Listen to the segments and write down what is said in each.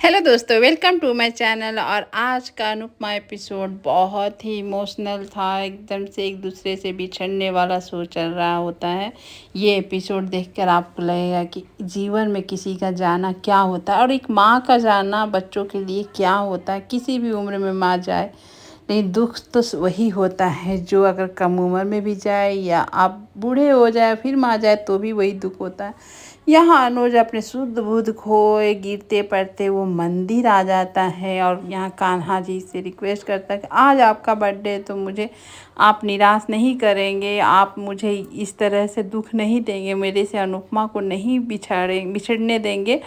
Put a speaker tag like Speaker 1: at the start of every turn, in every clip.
Speaker 1: Hello दोस्तों, welcome to my channel. और आज का अनुपमा एपिसोड बहुत ही इमोशनल था। एकदम से एक दूसरे से बिछड़ने वाला शो चल रहा होता है। ये एपिसोड देखकर आपको लगेगा कि जीवन में किसी का जाना क्या होता है और एक माँ का जाना बच्चों के लिए क्या होता है। किसी भी उम्र में माँ जाए, नहीं दुख तो वही होता है जो अगर कम उम्र में भी जाए या आप बूढ़े हो जाए फिर माँ जाए तो भी वही दुख होता है। यहाँ अनुज अपने शुद्ध बुद्ध खोए गिरते पड़ते वो मंदिर आ जाता है और यहाँ कान्हा जी से रिक्वेस्ट करता है कि आज आपका बर्थडे है तो मुझे आप निराश नहीं करेंगे, आप मुझे इस तरह से दुख नहीं देंगे, मेरे से अनुपमा को नहीं बिछड़ने देंगे।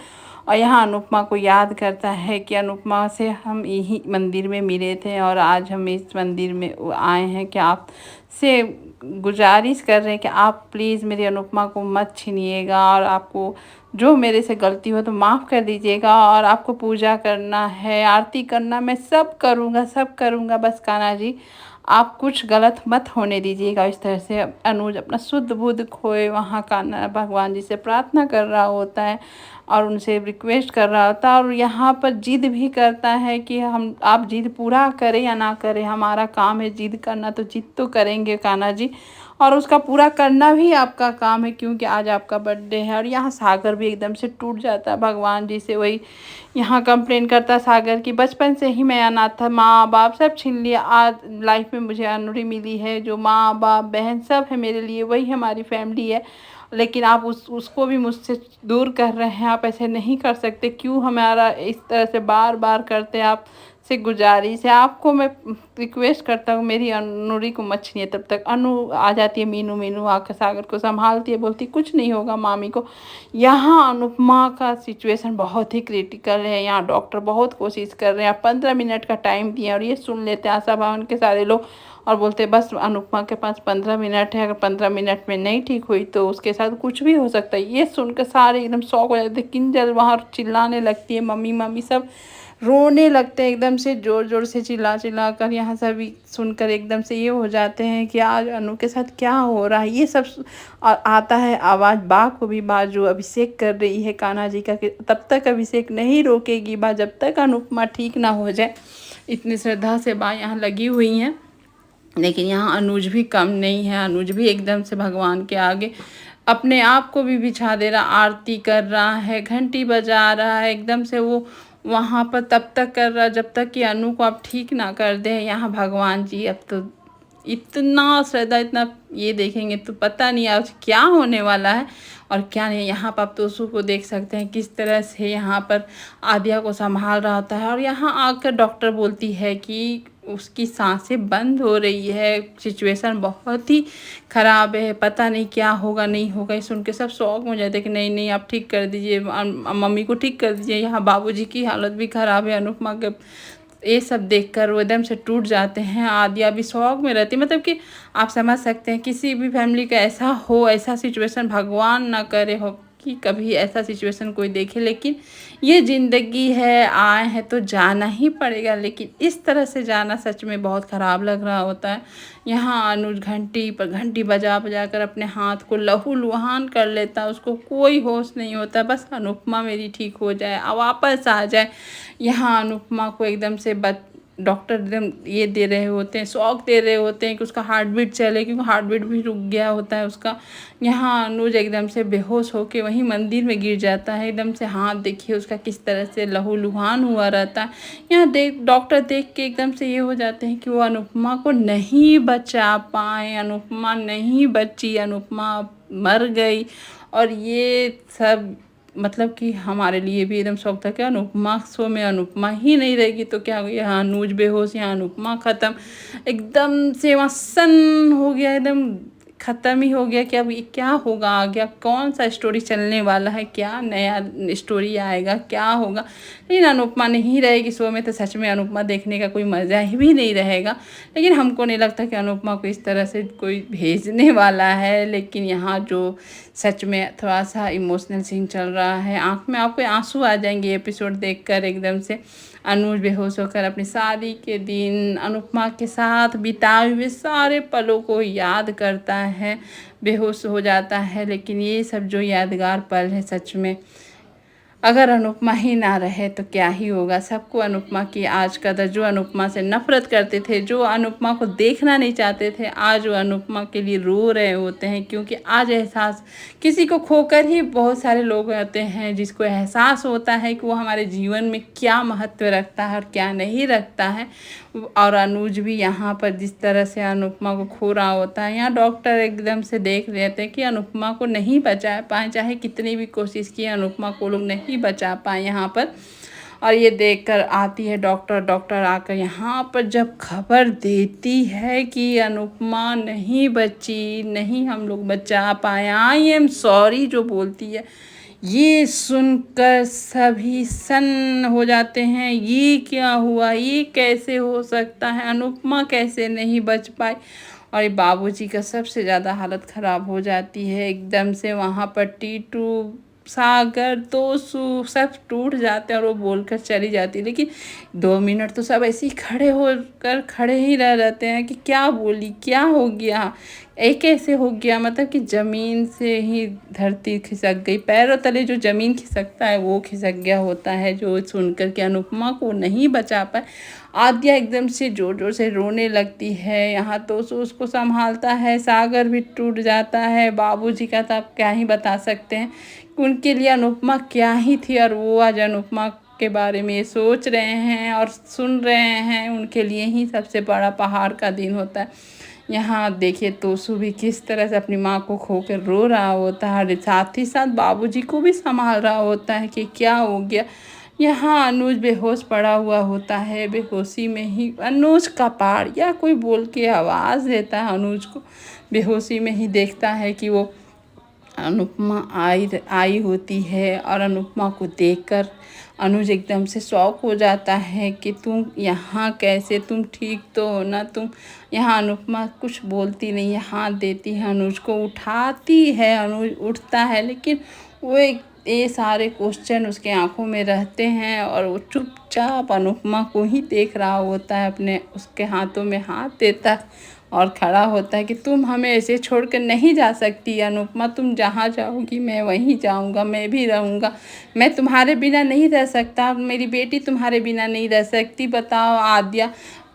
Speaker 1: और यहाँ अनुपमा को याद करता है कि अनुपमा से हम यही मंदिर में मिले थे और आज हम इस मंदिर में आए हैं कि आप से गुजारिश कर रहे हैं कि आप प्लीज़ मेरी अनुपमा को मत छीनिएगा और आपको जो मेरे से गलती हो तो माफ़ कर दीजिएगा। और आपको पूजा करना है, आरती करना, मैं सब करूँगा सब करूँगा, बस कान्हा जी आप कुछ गलत मत होने दीजिएगा। इस तरह से अनुज अपना शुद्ध बुद्ध खोए वहाँ कान्हा भगवान जी से प्रार्थना कर रहा होता है और उनसे रिक्वेस्ट कर रहा होता है। और यहाँ पर जिद भी करता है कि हम आप जिद पूरा करें या ना करें, हमारा काम है जिद करना, तो जिद तो करेंगे कान्हा जी और उसका पूरा करना भी आपका काम है क्योंकि आज आपका बर्थडे है। और यहाँ सागर भी एकदम से टूट जाता है भगवान जी से, वही यहाँ कंप्लेन करता है सागर की बचपन से ही मैं अनाथ था, माँ बाप सब छीन लिया, आज लाइफ में मुझे अनुरी मिली है, जो माँ बाप बहन सब है मेरे लिए, वही हमारी फैमिली है, लेकिन आप उसको भी मुझसे दूर कर रहे हैं। आप ऐसे नहीं कर सकते, क्यों हमारा इस तरह से बार बार करते हैं। आप से गुजारिश है, आपको मैं रिक्वेस्ट करता हूँ मेरी अनुरी को मत छीनिए। तब तक अनु आ जाती है, मीनू मीनू आकर सागर को संभालती है, बोलती कुछ नहीं होगा मामी को। यहाँ अनुपमा का सिचुएशन बहुत ही क्रिटिकल है। यहाँ डॉक्टर बहुत कोशिश कर रहे हैं, 15 मिनट का टाइम दिए और ये सुन लेते हैं आशा भवन के सारे लोग और बोलते बस अनुपमा के पास 15 मिनट है, अगर 15 मिनट में नहीं ठीक हुई तो उसके साथ कुछ भी हो सकता है। ये सुनकर सारे एकदम शौक हो जाते हैं। किंजल वहाँ चिल्लाने लगती है, मम्मी मम्मी सब रोने लगते हैं एकदम से जोर जोर से चिल्ला चिल्ला कर। यहाँ सभी सुनकर एकदम से ये हो जाते हैं कि आज अनु के साथ क्या हो रहा है। ये सब और आता है आवाज़ बा को भी, बा जो अभिषेक कर रही है कान्हा जी का, कि तब तक अभिषेक नहीं रोकेगी बा जब तक अनुपमा ठीक ना हो जाए। इतनी श्रद्धा से बा यहाँ लगी हुई हैं। लेकिन यहाँ अनुज भी कम नहीं है, अनुज भी एकदम से भगवान के आगे अपने आप को भी बिछा दे रहा, आरती कर रहा है, घंटी बजा रहा है, एकदम से वो वहाँ पर तब तक कर रहा जब तक कि अनु को आप ठीक ना कर दें। यहाँ भगवान जी अब तो इतना श्रद्धा, इतना ये देखेंगे तो पता नहीं आज क्या होने वाला है और क्या नहीं। यहाँ पर आप तोसू को देख सकते हैं किस तरह से यहाँ पर आद्या को संभाल रहा होता है और यहाँ आकर डॉक्टर बोलती है कि उसकी सांसें बंद हो रही है, सिचुएशन बहुत ही ख़राब है, पता नहीं क्या होगा नहीं होगा। ये सुन के सब शौक हो जाते हैं कि नहीं नहीं आप ठीक कर दीजिए, मम्मी को ठीक कर दीजिए। यहाँ बाबूजी की हालत भी ख़राब है अनुपमा के। ये सब देखकर वो एकदम से टूट जाते हैं। आद्या भी शौक में रहती है, मतलब कि आप समझ सकते हैं किसी भी फैमिली का ऐसा हो, ऐसा सिचुएशन भगवान ना करे हो कि कभी ऐसा सिचुएशन कोई देखे। लेकिन ये ज़िंदगी है, आए हैं तो जाना ही पड़ेगा, लेकिन इस तरह से जाना सच में बहुत ख़राब लग रहा होता है। यहाँ अनुज घंटी पर घंटी बजा बजा कर अपने हाथ को लहूलुहान कर लेता है, उसको कोई होश नहीं होता, बस अनुपमा मेरी ठीक हो जाए, वापस आ जाए। यहाँ अनुपमा को एकदम से डॉक्टर एकदम ये दे रहे होते हैं, शॉक दे रहे होते हैं कि उसका हार्ट बीट चले, क्योंकि हार्ट बीट भी रुक गया होता है उसका। यहाँ अनुज एकदम से बेहोश होके वहीं मंदिर में गिर जाता है। एकदम से हाथ देखिए उसका किस तरह से लहूलुहान हुआ रहता है। यहाँ डॉक्टर देख के एकदम से ये हो जाते हैं कि वो अनुपमा को नहीं बचा पाए, अनुपमा नहीं बची, अनुपमा मर गई। और ये सब मतलब कि हमारे लिए भी एकदम शौक था कि अनुपमा शो में अनुपमा ही नहीं रहेगी तो क्या होगा। यहाँ अनुज बेहोश, यहाँ अनुपमा ख़त्म, एकदम से वहाँ सन हो गया, एकदम ख़त्म ही हो गया कि अब ये क्या होगा आगे, कौन सा स्टोरी चलने वाला है, क्या नया स्टोरी आएगा, क्या होगा। लेकिन अनुपमा नहीं रहेगी शो में तो सच में अनुपमा देखने का कोई मज़ा ही भी नहीं रहेगा। लेकिन हमको नहीं लगता कि अनुपमा को इस तरह से कोई भेजने वाला है। लेकिन यहाँ जो सच में थोड़ा सा इमोशनल सीन चल रहा है, आँख में आपको आंसू आ जाएंगे एपिसोड देखकर। एकदम से अनुज बेहोश होकर अपनी शादी के दिन अनुपमा के साथ बिताए हुए सारे पलों को याद करता है, बेहोश हो जाता है। लेकिन ये सब जो यादगार पल है सच में अगर अनुपमा ही ना रहे तो क्या ही होगा। सबको अनुपमा की आज कदर, जो अनुपमा से नफरत करते थे, जो अनुपमा को देखना नहीं चाहते थे, आज वो अनुपमा के लिए रो रहे होते हैं। क्योंकि आज एहसास, किसी को खोकर ही बहुत सारे लोग होते हैं जिसको एहसास होता है कि वो हमारे जीवन में क्या महत्व रखता है और क्या नहीं रखता है। और अनुज भी यहाँ पर जिस तरह से अनुपमा को खो रहा होता है, यहाँ डॉक्टर एकदम से देख लेते हैं कि अनुपमा को नहीं बचा पाए, चाहे कितनी भी कोशिश की अनुपमा को लोग नहीं बचा पाए यहाँ पर। और ये देखकर आती है डॉक्टर। डॉक्टर आकर यहाँ पर जब खबर देती है कि अनुपमा नहीं बची, नहीं हम लोग बचा पाए, आई एम सॉरी जो बोलती है, ये सुनकर सभी सन्न हो जाते हैं। ये क्या हुआ, ये कैसे हो सकता है, अनुपमा कैसे नहीं बच पाई। और ये बाबूजी का सबसे ज़्यादा हालत ख़राब हो जाती है एकदम से। वहाँ पर टीटू, सागर, तोसू सब टूट जाते हैं और वो बोलकर चली जाती है। लेकिन 2 मिनट तो सब ऐसे ही खड़े ही रह जाते हैं कि क्या बोली, क्या हो गया, एक कैसे हो गया। मतलब कि ज़मीन से ही धरती खिसक गई, पैरों तले जो ज़मीन खिसकता है वो खिसक गया होता है, जो सुनकर के अनुपमा को नहीं बचा पाए। आद्या एकदम से ज़ोर ज़ोर से रोने लगती है। यहाँ तो उसको संभालता है, सागर भी टूट जाता है। बाबूजी का तो आप क्या ही बता सकते हैं, उनके लिए अनुपमा क्या ही थी। और वो आज अनुपमा के बारे में सोच रहे हैं और सुन रहे हैं, उनके लिए ही सबसे बड़ा पहाड़ का दिन होता है। यहाँ देखिए तोसू भी किस तरह से अपनी माँ को खोकर रो रहा होता है और साथ ही साथ बाबूजी को भी संभाल रहा होता है कि क्या हो गया। यहाँ अनुज बेहोश पड़ा हुआ होता है। बेहोशी में ही अनुज का पाड़ या कोई बोल के आवाज़ देता है अनुज को। बेहोशी में ही देखता है कि वो अनुपमा आई होती है। और अनुपमा को देखकर अनुज एकदम से शॉक हो जाता है कि तुम यहाँ कैसे, तुम ठीक तो हो ना तुम। यहाँ अनुपमा कुछ बोलती नहीं है, हाथ देती है अनुज को, उठाती है, अनुज उठता है। लेकिन वो ये सारे क्वेश्चन उसके आंखों में रहते हैं और वो चुपचाप अनुपमा को ही देख रहा होता है। अपने उसके हाथों में हाथ देता है और खड़ा होता है कि तुम हमें ऐसे छोड़कर नहीं जा सकती अनुपमा, तुम जहाँ जाओगी मैं वहीं जाऊँगा, मैं भी रहूँगा। मैं तुम्हारे बिना नहीं रह सकता, मेरी बेटी तुम्हारे बिना नहीं रह सकती। बताओ आद्या,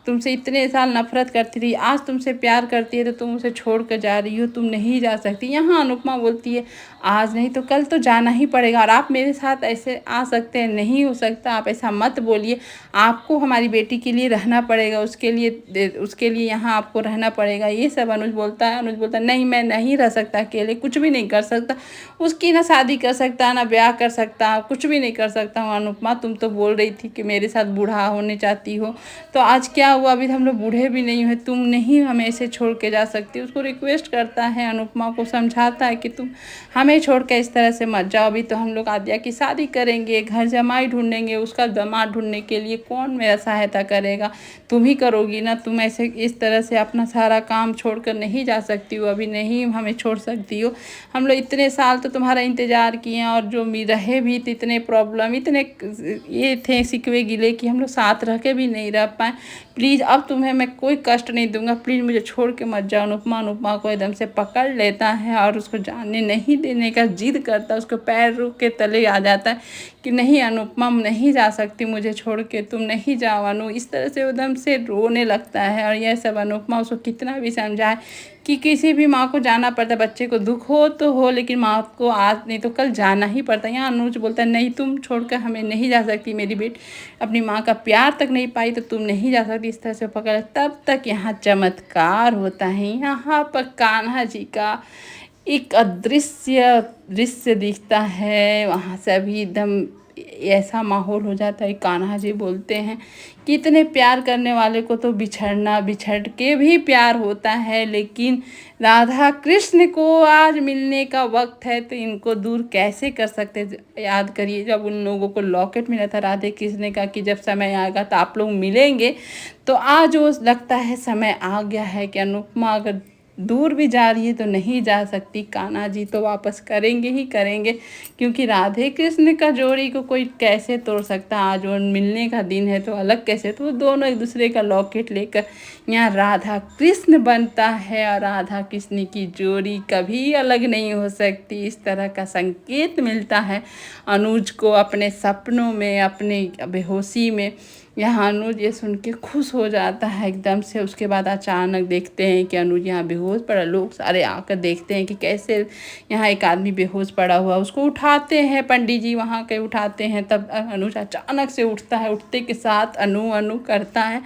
Speaker 1: तुमसे इतने साल नफरत करती रही, आज तुमसे प्यार करती है तो तुम उसे छोड़ कर जा रही हो, तुम नहीं जा सकती। यहाँ अनुपमा बोलती है आज नहीं तो कल तो जाना ही पड़ेगा और आप मेरे साथ ऐसे आ सकते हैं, नहीं हो सकता, आप ऐसा मत बोलिए। आपको हमारी बेटी के लिए रहना पड़ेगा, उसके लिए यहाँ आपको रहना पड़ेगा। ये सब अनुज बोलता है। अनुज बोलता है नहीं, मैं नहीं रह सकता अकेले, कुछ भी नहीं कर सकता, उसकी ना शादी कर सकता ना ब्याह कर सकता, कुछ भी नहीं कर सकता हूँ। अनुपमा तुम तो बोल रही थी कि मेरे साथ बूढ़ा होने चाहती हो, तो आज क्या हुआ, अभी हम लोग बूढ़े भी नहीं हुए, तुम नहीं हमें ऐसे छोड़ के जा सकती। उसको रिक्वेस्ट करता है, अनुपमा को समझाता है कि तुम हमें छोड़ के इस तरह से मत जाओ। अभी तो हम लोग आद्या की शादी करेंगे, घर जमाई ढूंढेंगे, उसका दामाद ढूंढने के लिए कौन मेरा सहायता करेगा, तुम ही करोगी ना। तुम ऐसे इस तरह से अपना सारा काम छोड़कर नहीं जा सकती हो, अभी नहीं हमें छोड़ सकती हो। हम लोग इतने साल तो तुम्हारा इंतज़ार किए हैं और जो रहे भी तो इतने प्रॉब्लम, इतने ये थे सिकवे गिले कि हम लोग साथ रह के भी नहीं रह पाए। प्लीज़ अब तुम्हें मैं कोई कष्ट नहीं दूंगा, प्लीज़ मुझे छोड़ के मत जाओ। अनुपमा को एकदम से पकड़ लेता है और उसको जाने नहीं देने का जिद करता है। उसको पैरों के तले आ जाता है कि नहीं अनुपमा नहीं जा सकती, मुझे छोड़ के तुम नहीं जाओ अनु। इस तरह से एकदम से रोने लगता है। और यह सब अनुपमा उसको कितना भी समझाए कि किसी भी माँ को जाना पड़ता है, बच्चे को दुख हो तो हो, लेकिन माँ को आज नहीं तो कल जाना ही पड़ता है। यहाँ अनुज बोलता है नहीं, तुम छोड़कर हमें नहीं जा सकती, मेरी बेटी अपनी माँ का प्यार तक नहीं पाई तो तुम नहीं जा सकती। इस तरह से पकड़, तब तक यहाँ चमत्कार होता है। यहाँ पर कान्हा जी का एक अदृश्य दृश्य दिखता है। वहाँ से अभी एकदम ऐसा माहौल हो जाता है। कान्हा जी बोलते हैं कि इतने प्यार करने वाले को तो बिछड़ के भी प्यार होता है, लेकिन राधा कृष्ण को आज मिलने का वक्त है तो इनको दूर कैसे कर सकते। याद करिए जब उन लोगों को लॉकेट मिला था राधे कृष्ण का कि जब समय आएगा तो आप लोग मिलेंगे, तो आज वो लगता है समय आ गया है कि अनुपमा अगर दूर भी जा रही है तो नहीं जा सकती, कान्हा जी तो वापस करेंगे ही करेंगे, क्योंकि राधे कृष्ण का जोड़ी को कोई कैसे तोड़ सकता। आज वो मिलने का दिन है तो अलग कैसे, तो वो दोनों एक दूसरे का लॉकेट लेकर यहाँ राधा कृष्ण बनता है, और राधा कृष्ण की जोड़ी कभी अलग नहीं हो सकती। इस तरह का संकेत मिलता है अनुज को अपने सपनों में, अपने बेहोशी में। यहाँ अनुज ये सुन के खुश हो जाता है एकदम से। उसके बाद अचानक देखते हैं कि अनुज यहाँ बेहोश पड़ा, लोग सारे आकर देखते हैं कि कैसे यहाँ एक आदमी बेहोश पड़ा हुआ। उसको उठाते हैं, पंडित जी वहाँ के उठाते हैं। तब अनुज अचानक से उठता है, उठते के साथ अनु अनु करता है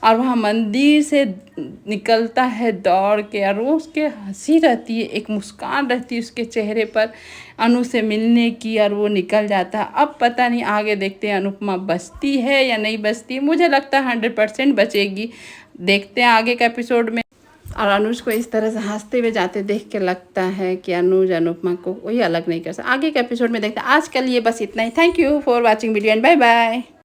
Speaker 1: और वहाँ मंदिर से निकलता है दौड़ के। और वो उसके हंसी रहती है, एक मुस्कान रहती है उसके चेहरे पर अनु से मिलने की, और वो निकल जाता है। अब पता नहीं आगे देखते हैं अनुपमा बचती है या नहीं बचती। मुझे लगता है 100% बचेगी। देखते हैं आगे के एपिसोड में। और अनुज को इस तरह से हंसते हुए जाते देख के लगता है कि अनुज अनुपमा को कोई अलग नहीं कर सकता। आगे के एपिसोड में देखते हैं। आज के लिए बस इतना ही। Thank you for watching video and bye bye.